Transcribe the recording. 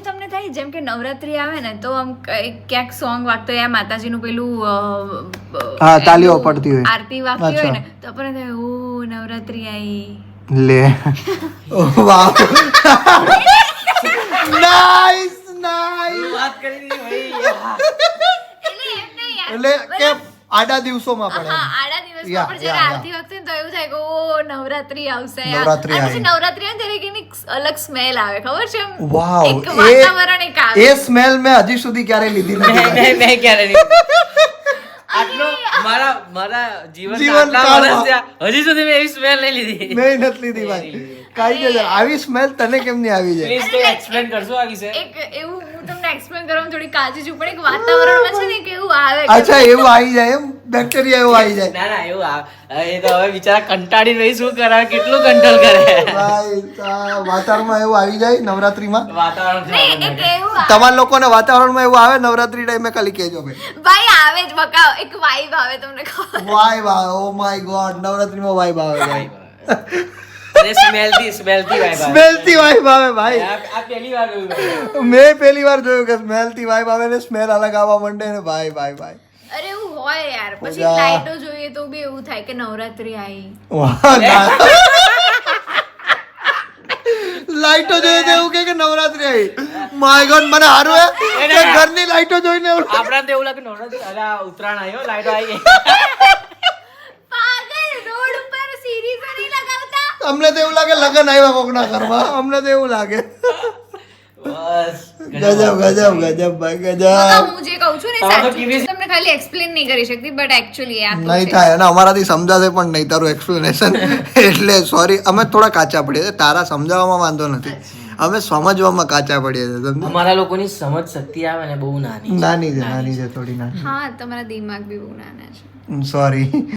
તમને થાય જેમ કે નવરાત્રી આવે ને તો આમ ક્યાંક સોંગ વાગતો હોય માતાજીનું પેલું હા તાલીઓ પડતી હોય આરતી વાગતી હોય ને તો આપણને થાય ઓ નવરાત્રી આવી લે વાહ નાઈસ નાઈસ વાત કરી દીધી ભાઈ એટલે કે આડા દિવસોમાં પડે હા આડા દિવસમાં પણ જ્યારે આરતી વખતે તો એવું થાય કે ઓ નવરાત્રી આવશે નવરાત્રી પછી નવરાત્રી આવે ત્યારે એની અલગ સ્મેલ આવે ખબર છે વાવ એક વાતાવરણ એક આવે એ સ્મેલ મેં હજી સુધી ક્યારે લીધી નથી મેં ક્યારે નહીં આટલો મારા જીવન આટલા વર્ષ થયા હજી સુધી મેં એવી સ્મેલ નહીં લીધી મેં નથી લીધી ભાઈ કાઈ કે આવી સ્મેલ તને કેમ નહીં આવી જાય પ્લીઝ તો એક્સપ્લેન કરશો આ વિશે એક એવું હું તમને એક્સપ્લેન કરવામાં થોડી કાળજી છું પણ એક વાતાવરણમાં છે ને કે એવું આવે અચ્છા એવું આવી જાય એમ બેક્ટેરિયા એવું આવી જાય ના એવું એ તો હવે બિચારા કંટાળી રહી શું કરે કેટલું કંટ્રોલ કરે ભાઈ વાતાવરણમાં એવું આવી જાય નવરાત્રીમાં વાતાવરણ એક એવું તમારા લોકોને વાતાવરણમાં એવું આવે નવરાત્રી ટાઈમે ખાલી કહેજો ભાઈ ભાઈ આવે જ બકાવ એક વાઇબ આવે તમને ખબર વાઇબ આવે ઓ માય ગોડ નવરાત્રીમાં વાઇબ આવે ભાઈ સ્મેલથી vibe આવે. સ્મેલથી વાઇબ આવે ભાઈ આ પહેલી વાર જોયું મેં પહેલી વાર જોયું કે સ્મેલથી વાઇબ આવે ને સ્મેલ અલગ આવવા માંડે ને ભાઈ ભાઈ ભાઈ અરે એવું હોય યાર પછી વાહ. લાઈટો જોઈએ તો બી એવું થાય કે નવરાત્રી આવી લાઈટો જોઈએ તો એવું કે નવરાત્રી આવી માય ગોડ મને હારું હે કે ઘરની લાઈટો જોઈને એવું આપણા તો એવું લાગે નવરાત્રી અરે આ ઉત્તરાયણ આવ્યો લાઈટો આવી પાગલ રોડ ઉપર સીરીઝ નહીં લગાવતા અમને તો એવું લાગે લગન આવ્યા કોકના ઘરમાં અમને તો એવું લાગે બસ ગજબ ગજબ ગજબ ભાઈ ગજબ હું જે કહું છું ને સાચું તમને ખાલી એક્સપ્લેન નહીં કરી શકતી બટ એકચ્યુઅલી આ તો નહીં છે. થાય અને અમારાથી સમજાશે પણ નહીં તારું એક્સપ્લેનેશન એટલે સોરી અમે થોડા કાચા પડીએ છીએ તારા સમજાવવામાં વાંધો નથી અમે સમજવામાં કાચા પડીએ છીએ તમને અમારા લોકોની સમજ શક્તિ આવે ને બહુ નાની નાની છે થોડી નાની હા તમારા દિમાગ બી બહુ નાના છે સોરી